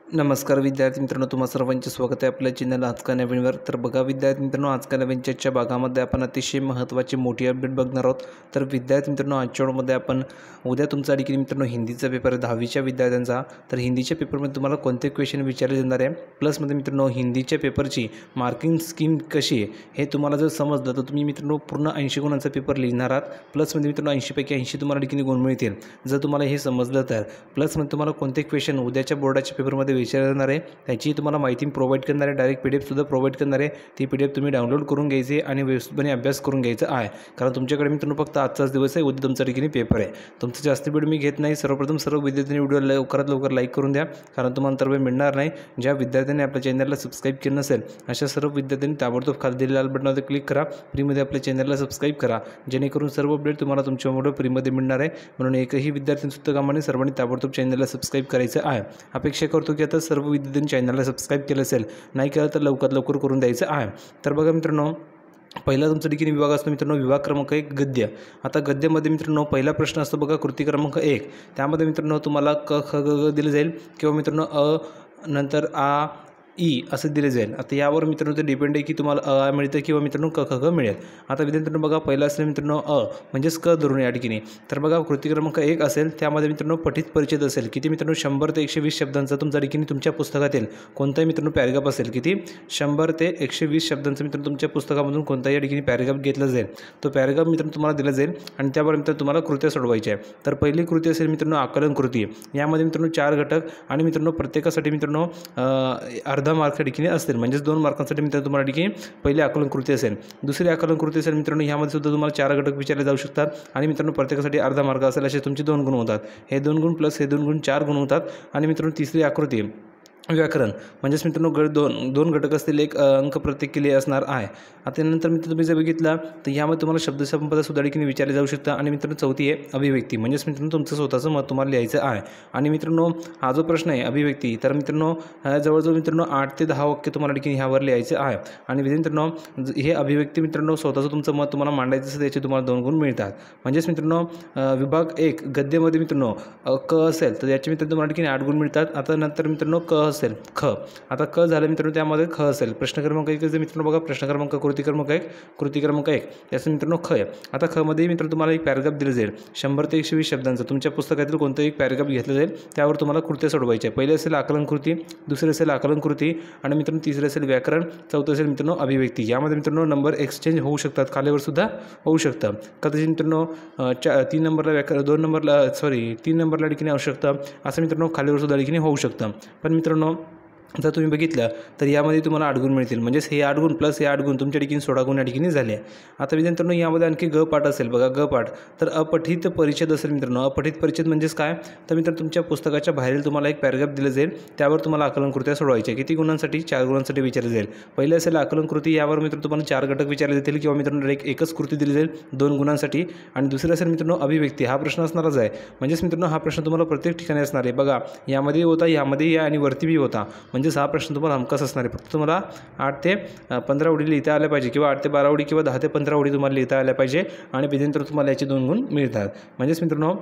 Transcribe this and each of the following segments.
नमस्कार विद्यार्थी मित्रांनो, तुम्हा सर्वांचे स्वागत आहे आपल्या चॅनल आज का नवीनवर. तर बघा विद्यार्थी मित्रांनो, आज का नवीन चर्चा भागामध्ये आपण अतिशय महत्त्वाची मोठी अपडेट बघणार आहोत. तर विद्यार्थी मित्रांनो, आजच्या व्हिडिओमध्ये आपण उद्या तुमचा देखील मित्रांनो हिंदीचा पेपर आहे 10वीच्या विद्यार्थ्यांचा. तर हिंदीच्या पेपरमध्ये तुम्हाला कोणते क्वेश्चन विचारले जाणार आहे, प्लसमध्ये मित्रांनो हिंदीच्या पेपरची मार्किंग स्कीम कशी आहे हे तुम्हाला जर समजलं तर तुम्ही मित्रांनो पूर्ण 80 गुणांचा पेपर लिहिणार आहात. प्लसमध्ये मित्रांनो 80 पैकी 80 तुम्हाला देखील गुण मिळतील जर तुम्हाला हे समजलं तर. प्लसमध्ये तुम्हाला कोणते क्वेश्चन उद्याच्या बोर्डाच्या पेपरमध्ये विचारणार आहे त्याची तुम्हाला माहिती प्रोव्हाइड करणार आहे. डायरेक्ट PDF प्रोव्हाइड करणार आहे. ती PDF तुम्ही डाउनलोड करून घ्यायची आणि व्यवस्थितपणे अभ्यास करून घ्यायचा आहे. कारण तुमच्याकडे मित्रांनो फक्त आजचाच दिवस आहे, उद्या तुमचा ठिकाणी पेपर आहे. तुमचं जास्त वेळ मी घेत नाही. सर्वप्रथम सर्व विद्यार्थ्यांनी व्हिडिओ लवकरात लवकर लाईक करून द्या, कारण तुम्हाला तर वेळ मिळणार नाही. ज्या विद्यार्थ्यांनी आपल्या चॅनलला सबस्क्राईब केलं नसेल अशा सर्व विद्यार्थ्यांनी ताबडतोब खाली दिलेल्या लाल बटनावर क्लिक करा. फ्रीमध्ये आपल्या चॅनलला सबस्क्राईब करा, जेणेकरून सर्व अपडेट तुम्हाला तुमच्या मोबाईल फ्रीमध्ये मिळणार आहे. म्हणून एकही विद्यार्थ्यांसुद्धा कामाने सर्वांनी ताबडतोब चॅनलला सबस्क्राईब करायचं आहे. अपेक्षा करतो की आता सर्व विद्यार्थ्यांनी चॅनलला सबस्क्राईब केलं असेल, नाही केलं तर लवकरात लवकर करून द्यायचं आहे. तर बघा मित्रांनो, पहिला तुमचा देखील विभाग असतो मित्रांनो विभाग क्रमांक 1 गद्य. आता गद्यामध्ये मित्रांनो पहिला प्रश्न असतो बघा कृती क्रमांक 1. त्यामध्ये मित्रांनो तुम्हाला क ख ग ग दिलं जाईल किंवा मित्रांनो अ नंतर आ ई असं दिले जाईल. आता यावर मित्रांनो ते डिपेंड आहे की तुम्हाला अ मिळतं किंवा मित्रांनो क ख ग मिळेल. आता विद्यार्थ्यांनो बघा पहिला असेल मित्रांनो अ म्हणजेच क धरून या ठिकाणी. तर बघा कृती क्रमांक 1 असेल त्यामध्ये मित्रांनो पठित परिच्छेद असेल किती मित्रांनो 100 ते 120 शब्दांचा तुमच्या ठिकाणी तुमच्या पुस्तकातील कोणताही मित्रांनो पॅरेग्राफ असेल किती 100 ते 120 शब्दांचा मित्रांनो तुमच्या पुस्तकामधून कोणताही या ठिकाणी पॅरेग्राफ घेतला जाईल. तो पॅरेग्राफ मित्रांनो तुम्हाला दिला जाईल आणि त्यावर मित्रांनो तुम्हाला कृत्या सोडवायच्या आहे. तर पहिली कृती असेल मित्रांनो आकलन कृती. यामध्ये मित्रांनो 4 घटक आणि मित्रांनो प्रत्येकासाठी मित्रांनो अर्धा मार्क ठिकाणी असतील, म्हणजेच 2 मार्कांसाठी मित्रांनो तुम्हाला ठिकाणी पहिली आकलन कृती असेल. दुसरी आकलन कृती असेल मित्रांनो ह्यामध्ये सुद्धा तुम्हाला 4 घटक विचारले जाऊ शकतात आणि मित्रांनो प्रत्येकासाठी अर्धा मार्क असेल. असे तुमचे 2 गुण होतात. हे 2 गुण प्लस हे 2 गुण 4 गुण होतात. आणि मित्रांनो तिसरी आकृती व्याकरण म्हणजेच मित्रांनो दोन घटक असतील, एक अंक प्रत्येक केले असणार आहे. आता त्यानंतर मित्रांनो तुम्ही जर बघितला तर यामध्ये तुम्हाला शब्दसंपदा सुद्धा देखील विचारले जाऊ शकतं. आणि मित्रांनो चौथी आहे अभिव्यक्ती, म्हणजेच मित्रांनो तुमचं स्वतःचं मत तुम्हाला लिहायचं आहे. आणि मित्रांनो हा जो प्रश्न आहे अभिव्यक्ती, तर मित्रांनो जवळजवळ मित्रांनो 8 ते 10 वाक्य तुम्हाला देखील ह्यावर लिहायचं आहे. आणि मित्रांनो हे अभिव्यक्ती मित्रांनो स्वतःचं तुमचं मत तुम्हाला मांडायचं असेल त्याचे तुम्हाला 2 गुण मिळतात. म्हणजेच मित्रांनो विभाग 1 गद्यामध्ये मित्रांनो क असेल तर याचे मित्रांनो तुम्हाला देखील 8 गुण मिळतात. आता नंतर मित्रांनो क असेल ख. आता क झालं मित्रांनो त्यामध्ये ख असेल. प्रश्न क्रमांक 1 मित्रांनो बघा प्रश्न क्रमांक कृती क्रमांक 1 याचं मित्रांनो ख आहे. आता ख मध्ये मित्रांनो तुम्हाला एक पॅरेग्राफ दिलं जाईल 100 ते 120 शब्दांचं. तुमच्या पुस्तकातील कोणताही एक पॅरेग्राफ घेतलं जाईल, त्यावर तुम्हाला कृत्या सोडवायच्या. पहिले असेल आकलन कृती, दुसरी असेल आकलन कृती आणि मित्रांनो तिसरी असेल व्याकरण, चौथं असेल मित्रांनो अभिव्यक्ती. यामध्ये मित्रांनो नंबर एक्सचेंज होऊ शकतात, खालीवर सुद्धा होऊ शकतं. कदाचित मित्रांनो 3 नंबरला व्याकरण, 3 नंबरला ठिकाणी आवश्यकता असं मित्रांनो खालीवर सुद्धा ठिकाणी होऊ शकतं. पण मित्रांनो जर तुम्ही बघितलं तर यामध्ये तुम्हाला 8 गुण मिळतील. म्हणजेच हे 8 गुण प्लस हे 8 गुण तुमच्या ठिकाणी 16 गुण या ठिकाणी झाले. आता मित्रांनो यामध्ये आणखी ग पाठ असेल बघा ग पाठ. तर अपठित परिच्छेद असेल मित्रांनो. अपठित परिच्छेद म्हणजेच काय, तर मित्रांनो तुमच्या पुस्तकाच्या बाहेरील तुम्हाला एक पॅरेग्राफ दिलं जाईल, त्यावर तुम्हाला आकलन कृत्या सोडवायच्या. किती गुणांसाठी 4 गुणांसाठी विचारले जाईल. पहिले असेल आकलन कृती, यावर मित्रांनो तुम्हाला 4 घटक विचारले जातील किंवा मित्रांनो एकच कृती दिली जाईल 2 गुणांसाठी. आणि दुसरं असेल मित्रांनो अभिव्यक्ती. हा प्रश्न असणारच आहे. म्हणजेच मित्रांनो हा प्रश्न तुम्हाला प्रत्येक ठिकाणी असणार आहे. बघा यामध्ये होता, यामध्ये या आणि वरती बी होता. म्हणजेच हा प्रश्न तुम्हाला हमखास असणार आहे. फक्त तुम्हाला 8 ते 15 ओळी लिहिता आल्या पाहिजे किंवा 8 ते 12 ओळी किंवा 10 ते 15 ओळी तुम्हाला लिहिता आल्या पाहिजे. आणि त्यानंतर तुम्हाला याचे 2 गुण मिळतात. म्हणजेच मित्रांनो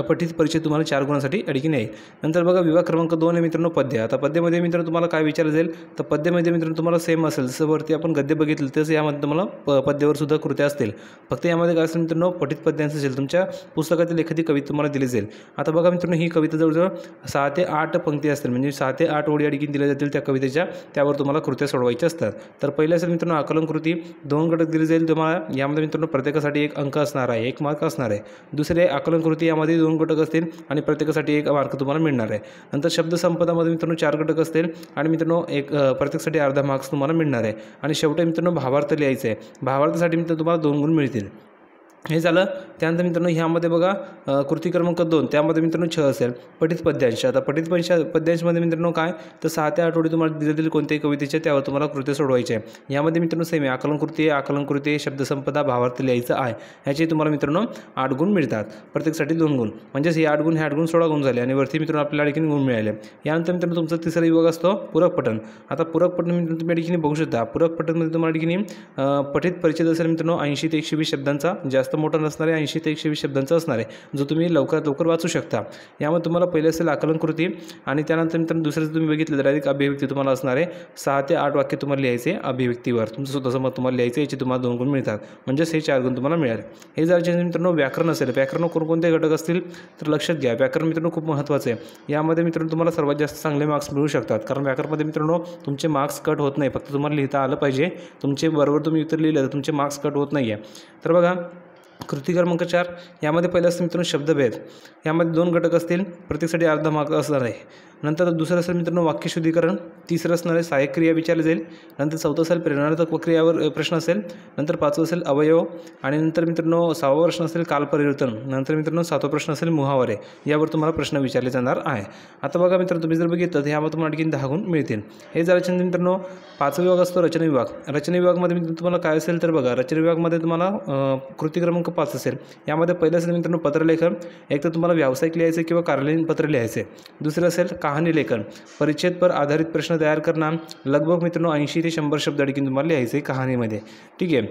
पठित परिच्छेद तुम्हाला 4 गुणांसाठी अडकीने आहे. नंतर बघा विभाग क्रमांक 2 आहे मित्रांनो पद्य. आता पद्यामध्ये मित्रांनो तुम्हाला काय विचारलं जाईल, तर पद्यामध्ये मित्रांनो तुम्हाला सेम असेल जसं वरती आपण गद्य बघितलं तसं यामध्ये तुम्हाला पद्यावर सुद्धा कृत्या असतील. फक्त यामध्ये काय असेल मित्रांनो पठित पद्यांचं असेल, तुमच्या पुस्तकातील एखादी कविता तुम्हाला दिली जाईल. आता बघा मित्रांनो ही कविता जवळजवळ 6 ते 8 पंक्ती असतील, म्हणजे 6 ते 8 ओळी अडकीने दिल्या जातील त्या कवितेच्या. त्यावर तुम्हाला कृत्या सोडवायच्या असतात. तर पहिले असेल मित्रांनो आकलन कृती, 2 घटक दिले जाईल तुम्हाला. यामध्ये मित्रांनो प्रत्येकासाठी 1 अंक असणार आहे, 1 मार्क असणार आहे. दुसरे आकलन कृती, यामध्ये 2 घटक असतील आणि प्रत्येकासाठी 1 मार्क तुम्हाला मिळणार आहे. नंतर शब्दसंपदामध्ये मित्रांनो 4 घटक असतील आणि मित्रांनो प्रत्येकासाठी अर्धा मार्क्स तुम्हाला मिळणार आहे. आणि शेवटी मित्रांनो भावार्थ लिहायचं आहे. भावार्थासाठी मित्रांनो तुम्हाला 2 गुण मिळतील. हे झालं. त्यानंतर मित्रांनो ह्यामध्ये बघा कृती क्रमांक 2 त्यामध्ये मित्रांनो 6 असेल पठित पद्यांश. आता पठित पद्यांशमध्ये मित्रांनो काय, तर 6 ते 8 ओळी तुम्हाला दिले जातील कोणत्याही कवितेच्या, त्यावर तुम्हाला कृत्या सोडवायच्या आहे. यामध्ये मित्रांनो सेम आहे आकलन कृती शब्दसंपदा भावार्थ लिहायचं आहे. ह्याचे तुम्हाला मित्रांनो 8 गुण मिळतात, प्रत्येकासाठी 2 गुण. म्हणजेच हे 8 गुण 16 गुण झाले आणि वरती मित्रांनो आपल्याला ठिकाणी गुण मिळाले. यानंतर मित्रांनो तुमचा तिसरा विभाग असतो पूरक पठण. आता पूरक पठण मित्रांनो तुम्ही ठिकाणी बघू शकता. पूरक पठणमध्ये तुम्हाला ठिकाणी पठित परिच्छेद असेल मित्रांनो 80 ते 120 शब्दांचा, जास्त जास्त मोठा नसणार आहे, 80 ते 120 शब्दांचा असणार आहे, जो तुम्ही लवकरात लवकर वाचू शकता. यामध्ये तुम्हाला पहिले असेल आकलन कृती आणि त्यानंतर मित्रांनो दुसरं तुम्ही बघितलं तर डायरेक्ट अभिव्यक्ती तुम्हाला असणार आहे. 6 ते 8 वाक्य तुम्हाला लिहायचे अभिव्यक्तीवर, तुमचं स्वतःचं मत तुम्हाला लिहायचं, याचे तुम्हाला 2 गुण मिळतात, म्हणजेच हे 4 गुण तुम्हाला मिळाले. हे जर मित्रांनो व्याकरण असेल, व्याकरण कोणकोणते घटक असतील तर लक्षात घ्या. व्याकरण मित्रांनो खूप महत्त्वाचं आहे. यामध्ये मित्रांनो तुम्हाला सर्वात जास्त चांगले मार्क्स मिळू शकतात, कारण व्याकरणमध्ये मित्रांनो तुमचे मार्क्स कट होत नाही, फक्त तुम्हाला लिहिता आलं पाहिजे. तुमचे बरोबर तुम्ही उत्तर लिहिलं तर तुमचे मार्क्स कट होत नाही आहे. तर बघा कृती क्रमांक 4 यामध्ये पहिलं असतं मित्रांनो शब्दभेद. यामध्ये 2 घटक असतील, प्रत्येकासाठी अर्धा मार्क असणार आहे. नंतर दुसरं असेल मित्रांनो वाक्यशुद्धीकरण. तिसरं असणार आहे सहाय्यक क्रिया विचारली जाईल. नंतर चौथं असेल प्रेरणात्मक क्रियावर प्रश्न असेल. नंतर 5वं असेल अवयव आणि नंतर मित्रांनो 6वा प्रश्न असेल कालपरिवर्तन. नंतर मित्रांनो 7वा प्रश्न असेल मुहावरे. यावर तुम्हाला प्रश्न विचारले जाणार आहे. आता बघा मित्रांनो तुम्ही जर बघितलं तर यामध्ये तुम्हाला आणखी 10 गुण मिळतील. हे जर मित्रांनो 5वा विभाग असतो रचना विभाग. रचना विभागामध्ये तुम्हाला काय असेल तर बघा रचना विभागामध्ये तुम्हाला कृती क्रमांक 5 असेल. यामध्ये पहिलं असेल मित्रांनो पत्रलेखन. एक तर तुम्हाला व्यावसायिक लिहायचे किंवा कार्यालयीन पत्र लिहायचे. दुसरं असेल कहाणी लेखन, परिच्छेद पर आधारित प्रश्न तयार करणं. लगभग मित्रांनो 80 ते 100 शब्द आणखी तुम्हाला लिहायचे कहाणीमध्ये. ठीक आहे.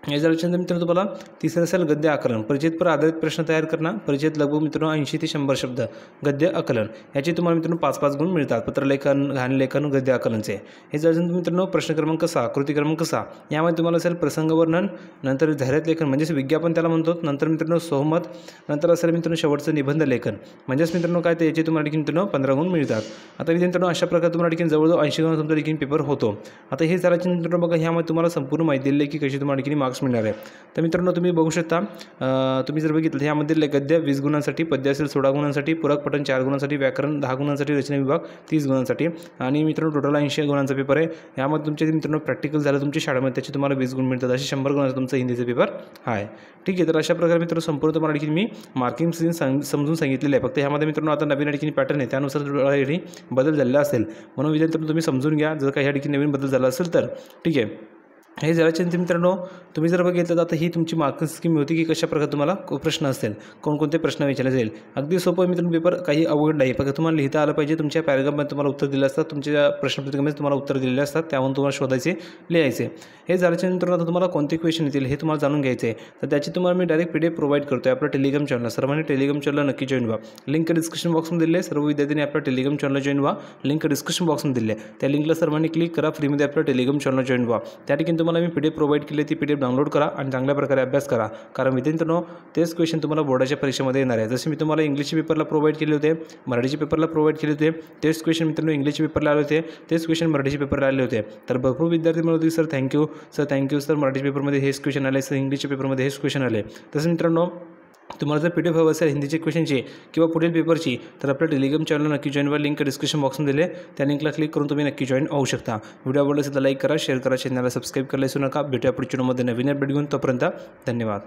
हे जर मित्रांनो तुम्हाला तिसरं असेल गद्य आकलन. परिच्छेद पर आधारित प्रश्न तयार करणं. परिच्छेद लगभग मित्रांनो 80 ते 100 शब्द. गद्य आकलन याचे तुम्हाला मित्रांनो 5-5 गुण मिळतात. पत्रलेखन, कहाणीलेखन, गद्य आकलनचे. हे जर मित्रांनो प्रश्न क्रमांक 6 कृती क्रमांक 6 यामध्ये तुम्हाला असेल प्रसंगवर्णन. नंतर जाहिरात लेखन म्हणजेच विज्ञापन त्याला म्हणतो. नंतर मित्रांनो सहमत. नंतर असेल मित्रांनो शेवटचं निबंध लेखन म्हणजेच मित्रांनो काय ते याचे तुम्हाला आणखी मित्रांनो 15 गुण मिळतात. आता मित्रांनो अशा प्रकारे तुम्हाला आणखी जवळजवळ 80 गुण तुमचा आणखी पेपर होतो. आता हे जरा मित्रांनो बघा ह्यामध्ये तुम्हाला संपूर्ण माहिती दिली की कशी तुम्हाला आणखी मार्क्स मिळणार आहे. तर मित्रांनो तुम्ही बघू शकता, तुम्ही जर बघितलं यामध्ये गद्य 20 गुणांसाठी, पद्य असेल 16 गुणांसाठी, पूरक पठण 4 गुणांसाठी, व्याकरण 10 गुणांसाठी, रचना विभाग 30 गुणांसाठी आणि मित्रांनो टोटल 80 गुणांचा पेपर आहे. यामध्ये तुमचे मित्रांनो प्रॅक्टिकल झालं तुमच्या शाळेमध्ये त्याचे तुम्हाला 20 गुण मिळतात. असे 100 गुणांचा तुमचा हिंदीचा पेपर आहे. ठीक आहे. तर अशा प्रकारे मित्रांनो संपूर्ण तुम्हाला आणखी मी मार्किंग समजून सांगितलेलं आहे. फक्त ह्यामध्ये मित्रांनो आता नवीन आणखी पॅटर्न आहे, त्यानुसार थोडा बदल झालेला असेल, म्हणून विद्यार्थ्यांनो तुम्ही समजून घ्या जर काही आणखी नवीन बदल झाला असेल तर. ठीक आहे. हे जरा मित्रांनो तुम्ही जर बघितलं तर आता ही तुमची मार्किंग स्कीम होती की कशा प्रकारे तुम्हाला प्रश्न असतील, कोणकोणते प्रश्न विचारले जाईल. अगदी सोपं मित्रांनो पेपर, काही अवघड नाही. फक्त तुम्हाला लिहिता आलं पाहिजे. तुमच्या पॅरेग्राफमध्ये तुम्हाला उत्तर दिले असतात, तुमच्या प्रश्नपत्रिकेमध्ये तुम्हाला उत्तर दिलेले असतात, त्यावरून तुम्हाला शोधायचे, लिहायचे. हे झाल्याच्या नंतर आता तुम्हाला कोणते क्वेश्चन येतील हे तुम्हाला जाणून घ्यायचे आहे. तर त्याची तुम्हाला मी डायरेक्ट PDF प्रोव्हाइड करतो आहे आपल्या टेलिग्राम चॅनलला. सर्वांनी टेलिग्राम चॅनलला नक्की जॉईन व्हा. लिंक डिस्क्रिप्शन बॉक्समध्ये दिली आहे. सर्व विद्यार्थ्यांनी आपल्या टेलिग्राम चॅनलला जॉईन व्हा. लिंक डिस्क्रिप्शन बॉक्समध्ये दिली आहे. त्या लिंकला सर्वांनी क्लिक करा. फ्रीमध्ये आपल्या टेलिग्राम चॅनलला जॉईन व्हा. त्या ठिकाणी तुम्हाला मी PDF प्रोव्हाइड केली, ती PDF डाउनलोड करा आणि चांगल्या प्रकारे अभ्यास करा. कारण मित्रांनो तेच क्वेश्चन तुम्हाला बोर्डाच्या परीक्षेमध्ये येणार आहे. जसे मी तुम्हाला इंग्लिशच्या पेपरला प्रोव्हाइड केले होते, मराठीच्या पेपरला प्रोव्हाइड केले होते, तेच क्वेश्चन मित्रांनो इंग्लिशच्या पेपरला आले होते, तेच क्वेश्चन मराठीच्या पेपरला आले होते. तर भरपूर विद्यार्थी म्हणत होते सर थँक्यू सर मराठीच्या पेपरमध्ये हेच क्वेश्चन आले, सर इंग्लिशच्या पेपरमध्ये हेच क्वेश्चन आले. तसं मित्रांनो तुम्हाला जर PDF हवं असेल हिंदीचे क्वेश्चनची किंवा पुढील पेपरची तर आपल्या टेलिग्राम चॅनलला नक्की जॉईन व्हा. लिंक डिस्क्रिप्शन बॉक्समध्ये दिले, त्या लिंकला क्लिक करून तुम्ही नक्की जॉईन होऊ शकता. व्हिडिओ आवडला असेल तर लाईक करा, शेअर करा, चॅनलला सबस्क्राईब करायला विसरू नका. भेटूया पुढच्या व्हिडिओमध्ये नवीन अपडेट घेऊन. तोपर्यंत धन्यवाद.